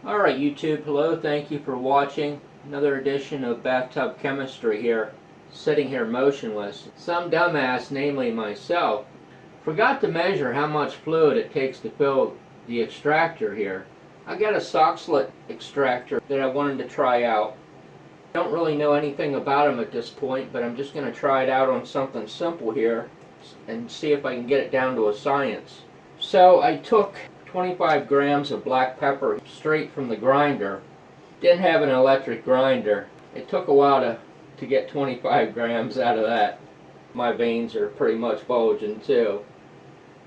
Alright YouTube, hello, thank you for watching another edition of Bathtub Chemistry here, sitting here motionless. Some dumbass, namely myself, forgot to measure how much fluid it takes to fill the extractor here. I got a soxhlet extractor that I wanted to try out. I don't really know anything about them at this point, but I'm just going to try it out on something simple here and see if I can get it down to a science. So I took 25 grams of black pepper straight from the grinder. Didn't have an electric grinder. It took a while to get 25 grams out of that. My veins are pretty much bulging too.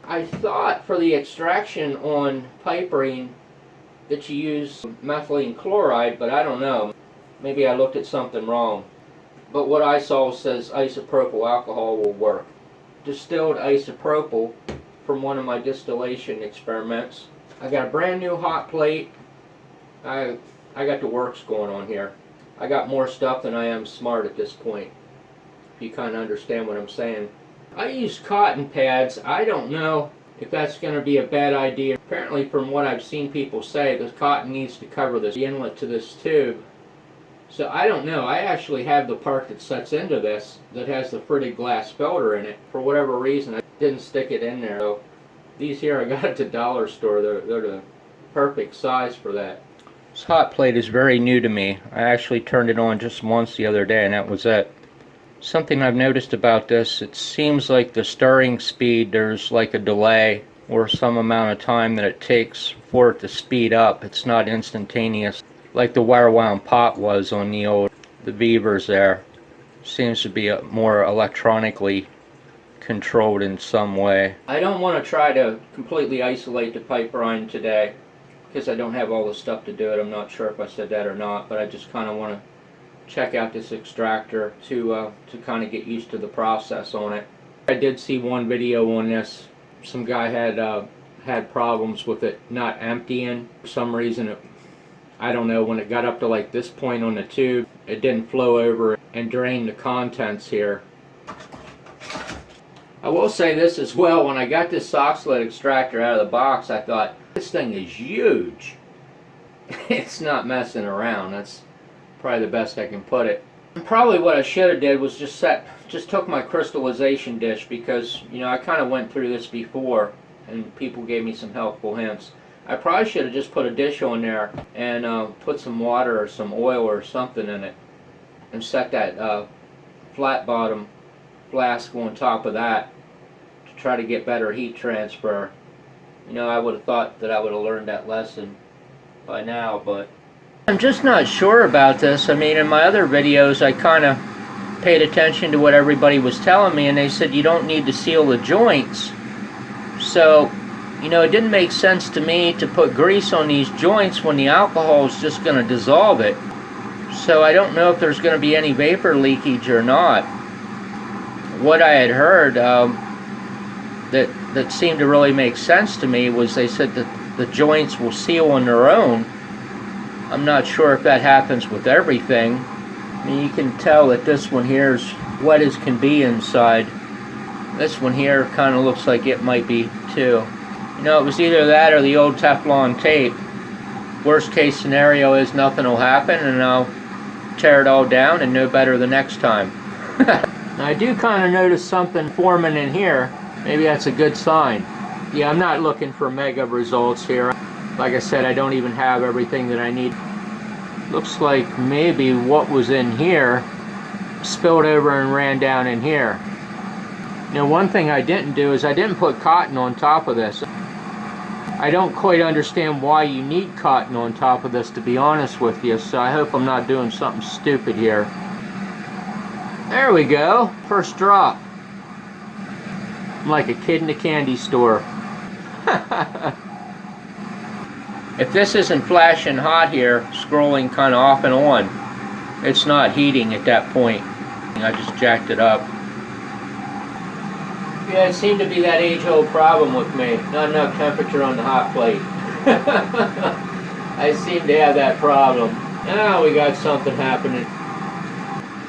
I thought for the extraction on piperine that you use methylene chloride, but I don't know. Maybe I looked at something wrong. But what I saw says isopropyl alcohol will work. Distilled isopropyl from one of my distillation experiments. I got a brand new hot plate. I got the works going on here. I got more stuff than I am smart at this point, if you kind of understand what I'm saying. I use cotton pads. I don't know if that's going to be a bad idea. Apparently, from what I've seen people say, the cotton needs to cover the inlet to this tube. So I don't know. I actually have the part that sets into this that has the fritted glass filter in it. For whatever reason, I didn't stick it in there. So these here I got at the dollar store. They're the perfect size for that. This hot plate is very new to me. I actually turned it on just once the other day and that was it. Something I've noticed about this, it seems like the stirring speed, there's like a delay or some amount of time that it takes for it to speed up. It's not instantaneous like the wire wound pot was on the Beavers there. Seems to be more electronically controlled in some way. I don't want to try to completely isolate the piperine today because I don't have all the stuff to do it. I'm not sure if I said that or not, but I just kind of want to check out this extractor to kind of get used to the process on it. I did see one video on this. Some guy had problems with it not emptying. For some reason, I don't know, when it got up to like this point on the tube, it didn't flow over and drain the contents here. I will say this as well, when I got this soxhlet extractor out of the box, I thought, this thing is huge. It's not messing around. That's probably the best I can put it. And probably what I should have did was just took my crystallization dish, because you know I kind of went through this before and people gave me some helpful hints. I probably should have just put a dish on there and put some water or some oil or something in it and set that flat bottom flask on top of that to try to get better heat transfer. You know, I would have thought that I would have learned that lesson by now, but I'm just not sure about this. I mean, in my other videos I kind of paid attention to what everybody was telling me, and they said you don't need to seal the joints. So you know, it didn't make sense to me to put grease on these joints when the alcohol is just going to dissolve it. So I don't know if there's going to be any vapor leakage or not. What I had heard that seemed to really make sense to me was they said that the joints will seal on their own. I'm not sure if that happens with everything. I mean, you can tell that this one here is wet as can be inside. This one here kind of looks like it might be too. You know, it was either that or the old Teflon tape. Worst case scenario is nothing will happen and I'll tear it all down and know better the next time. Now, I do kind of notice something forming in here. Maybe that's a good sign. Yeah, I'm not looking for mega results here. Like I said, I don't even have everything that I need. Looks like maybe what was in here spilled over and ran down in here. Now, one thing I didn't do is I didn't put cotton on top of this. I don't quite understand why you need cotton on top of this, to be honest with you, so I hope I'm not doing something stupid here. There we go, first drop. I'm like a kid in a candy store. If this isn't flashing hot here, scrolling kind of off and on, it's not heating at that point. I just jacked it up. Yeah, it seemed to be that age-old problem with me. Not enough temperature on the hot plate. I seem to have that problem. Now we got something happening.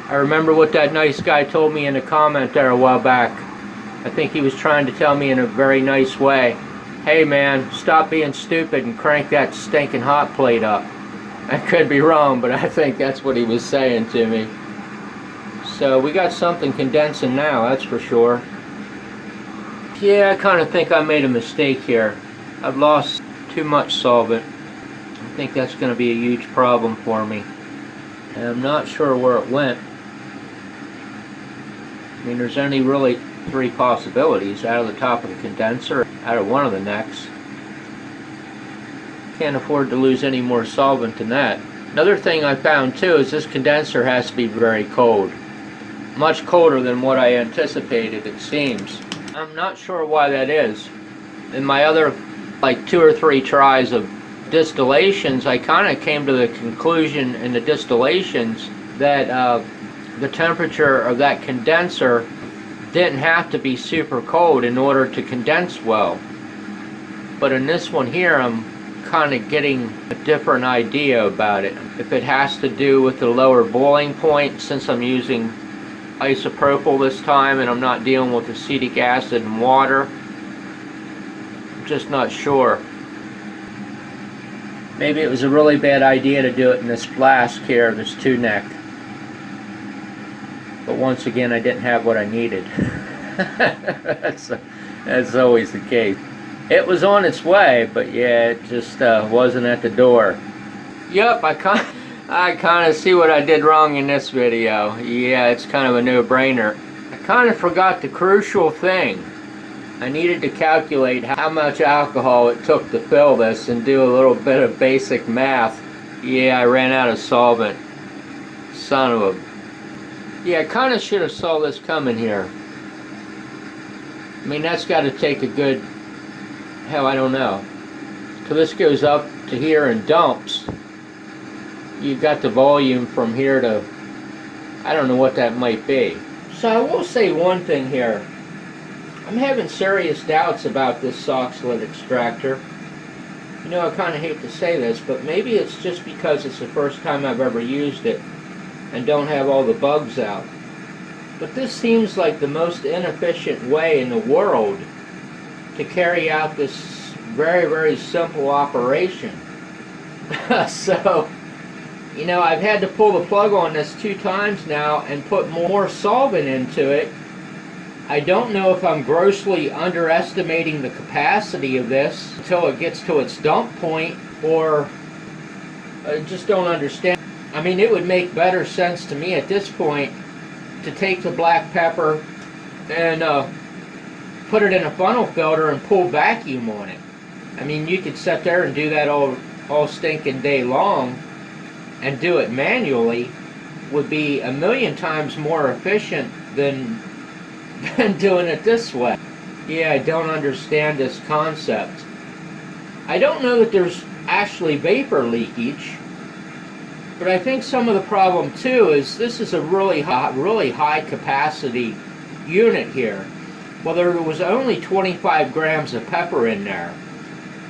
I remember what that nice guy told me in a comment there a while back. I think he was trying to tell me in a very nice way hey man, stop being stupid and crank that stinking hot plate up. I could be wrong, but I think that's what he was saying to me. So we got something condensing now, that's for sure. Yeah, I kind of think I made a mistake here. I've lost too much solvent. I think that's going to be a huge problem for me. And I'm not sure where it went. I mean, there's only really 3 possibilities: out of the top of the condenser, out of one of the necks. Can't afford to lose any more solvent than that. Another thing I found too is this condenser has to be very cold. Much colder than what I anticipated, it seems. I'm not sure why that is. In my other like 2 or 3 tries of distillations, I kind of came to the conclusion in the distillations that the temperature of that condenser didn't have to be super cold in order to condense well. But in this one here, I'm kind of getting a different idea about it. If it has to do with the lower boiling point, since I'm using isopropyl this time and I'm not dealing with acetic acid and water, I'm just not sure. Maybe it was a really bad idea to do it in this flask here, this 2-neck. But once again, I didn't have what I needed. That's always the case. It was on its way, but yeah, it just wasn't at the door. Yep, I kind of see what I did wrong in this video. Yeah, it's kind of a no-brainer. I kind of forgot the crucial thing. I needed to calculate how much alcohol it took to fill this and do a little bit of basic math. Yeah, I ran out of solvent. Son of a... Yeah, I kind of should have saw this coming here. I mean, that's got to take a good... hell, I don't know. So this goes up to here and dumps. You've got the volume from here to... I don't know what that might be. So I will say one thing here. I'm having serious doubts about this soxhlet extractor. You know, I kind of hate to say this, but maybe it's just because it's the first time I've ever used it and don't have all the bugs out. But this seems like the most inefficient way in the world to carry out this very, very simple operation. So, you know, I've had to pull the plug on this 2 times now and put more solvent into it. I don't know if I'm grossly underestimating the capacity of this until it gets to its dump point, or I just don't understand. I mean, it would make better sense to me at this point to take the black pepper and put it in a funnel filter and pull vacuum on it. I mean, you could sit there and do that all stinking day long, and do it manually would be a million times more efficient than doing it this way. Yeah, I don't understand this concept. I don't know that there's actually vapor leakage, but I think some of the problem too is this is a really high capacity unit here. Well, there was only 25 grams of pepper in there.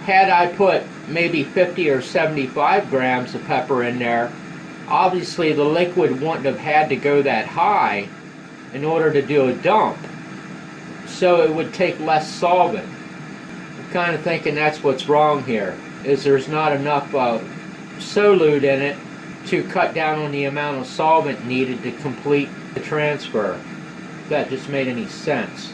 Had I put maybe 50 or 75 grams of pepper in there, obviously the liquid wouldn't have had to go that high in order to do a dump. So it would take less solvent. I'm kind of thinking that's what's wrong here, is there's not enough solute in it to cut down on the amount of solvent needed to complete the transfer. If that just made any sense.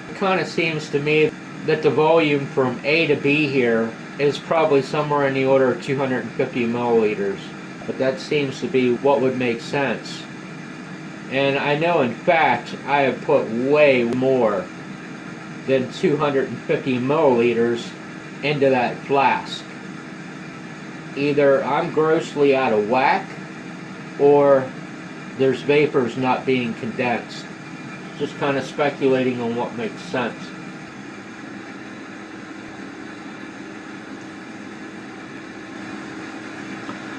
It kind of seems to me that the volume from A to B here is probably somewhere in the order of 250 milliliters. But that seems to be what would make sense. And I know, in fact, I have put way more than 250 milliliters into that flask. Either I'm grossly out of whack, or there's vapors not being condensed. Just kind of speculating on what makes sense.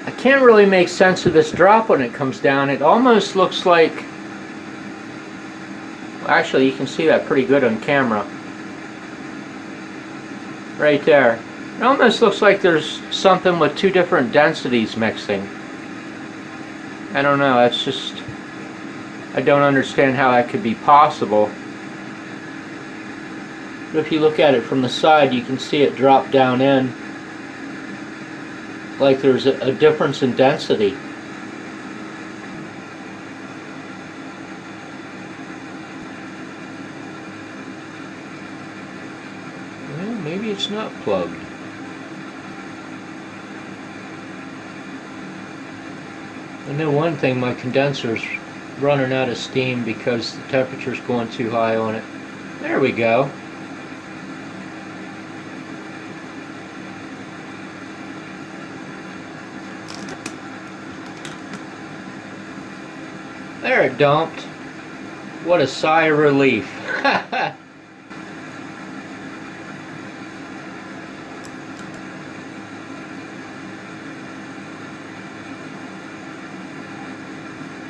I can't really make sense of this drop when it comes down. It almost looks like, well, actually you can see that pretty good on camera. Right there. It almost looks like there's something with 2 different densities mixing. I don't know, that's just, I don't understand how that could be possible. But if you look at it from the side, you can see it drop down in like there's a difference in density. Well, maybe it's not plugged. I know one thing, my condenser's running out of steam because the temperature's going too high on it. There we go. There it dumped. What a sigh of relief.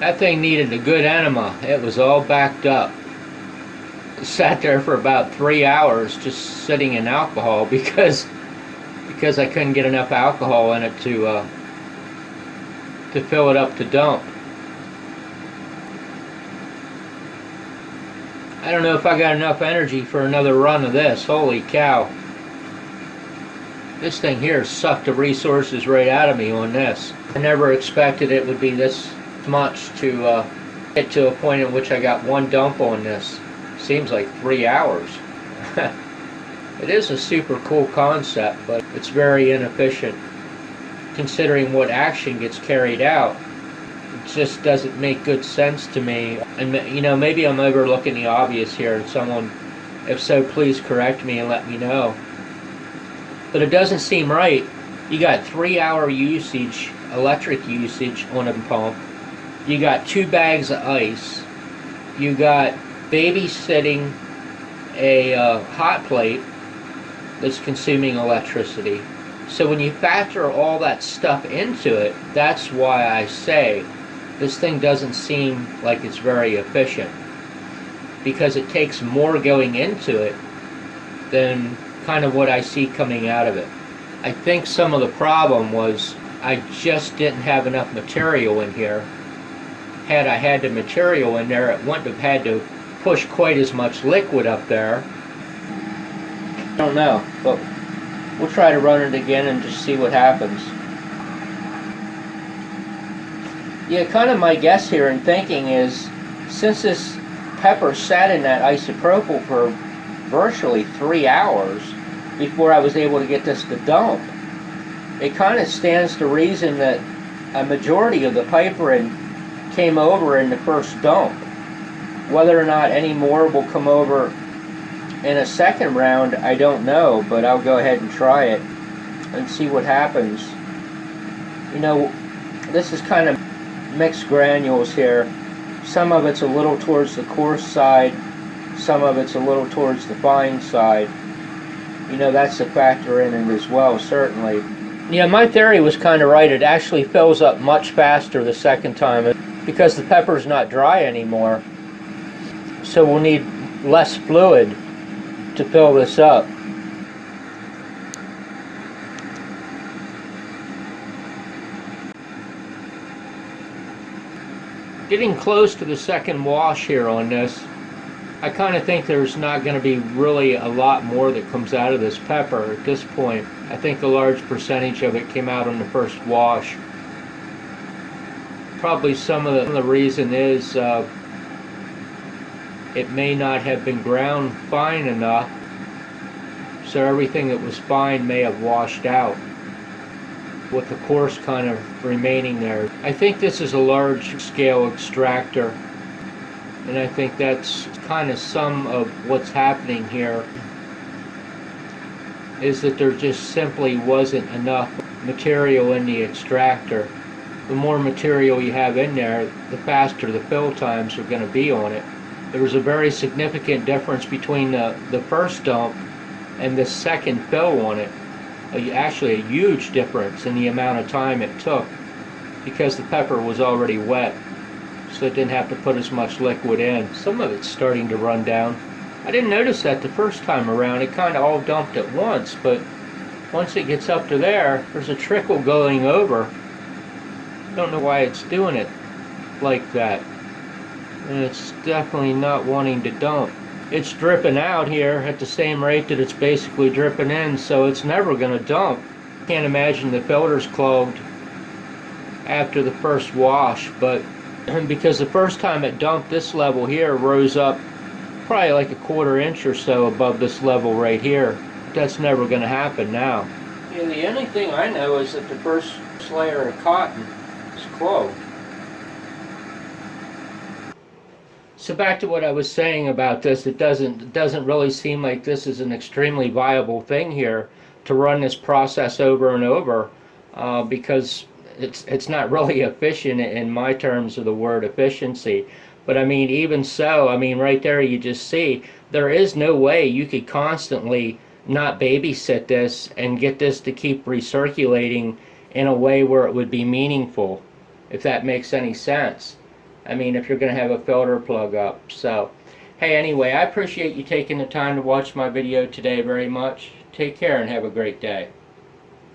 That thing needed a good enema. It was all backed up. It sat there for about 3 hours just sitting in alcohol because I couldn't get enough alcohol in it to fill it up to dump. I don't know if I got enough energy for another run of this. Holy cow. This thing here sucked the resources right out of me on this. I never expected it would be this much to get to a point in which I got one dump on this. Seems like 3 hours. It is a super cool concept, but it's very inefficient considering what action gets carried out. It just doesn't make good sense to me. And you know, maybe I'm overlooking the obvious here, and someone, if so, please correct me and let me know. But it doesn't seem right. You got 3 hour usage, electric usage on a pump. You got 2 bags of ice. You got babysitting a hot plate that's consuming electricity. So when you factor all that stuff into it, that's why I say this thing doesn't seem like it's very efficient, because it takes more going into it than kind of what I see coming out of it. I think some of the problem was I just didn't have enough material in here. Had I had the material in there, it wouldn't have had to push quite as much liquid up there. I don't know, but we'll try to run it again and just see what happens. Yeah, kind of my guess here in thinking is, since this pepper sat in that isopropyl for virtually 3 hours before I was able to get this to dump, it kind of stands to reason that a majority of the piperine came over in the first dump. Whether or not any more will come over in a second round, I don't know, but I'll go ahead and try it and see what happens. You know, this is kind of mixed granules here. Some of it's a little towards the coarse side, some of it's a little towards the fine side. You know, that's a factor in it as well, certainly. Yeah, my theory was kind of right. It actually fills up much faster the second time because the pepper's not dry anymore. So we'll need less fluid to fill this up. Getting close to the second wash here on this. I kind of think there's not going to be really a lot more that comes out of this pepper at this point. I think a large percentage of it came out on the first wash. Probably some of the reason is it may not have been ground fine enough, so everything that was fine may have washed out, with the coarse kind of remaining there. I think this is a large scale extractor, and I think that's kind of some of what's happening here, is that there just simply wasn't enough material in the extractor. The more material you have in there, the faster the fill times are going to be on it. There was a very significant difference between the first dump and the second fill on it. Actually a huge difference in the amount of time it took, because the pepper was already wet, so it didn't have to put as much liquid in. Some of it's starting to run down. I didn't notice that the first time around. It kind of all dumped at once, but once it gets up to there, there's a trickle going over. I don't know why it's doing it like that. And it's definitely not wanting to dump. it's dripping out here at the same rate that it's basically dripping in, so it's never going to dump. Can't imagine the filter's clogged after the first wash, but because the first time it dumped, this level here rose up probably like a 1/4 inch or so above this level right here. That's never going to happen now. Yeah, the only thing I know is that the first layer of cotton is clogged. So back to what I was saying about this, it doesn't really seem like this is an extremely viable thing here to run this process over and over, because it's not really efficient in my terms of the word efficiency. But I mean, even so, I mean, right there you just see there is no way you could constantly not babysit this and get this to keep recirculating in a way where it would be meaningful, if that makes any sense. I mean, if you're going to have a filter plug up. So, hey, anyway, I appreciate you taking the time to watch my video today very much. Take care and have a great day.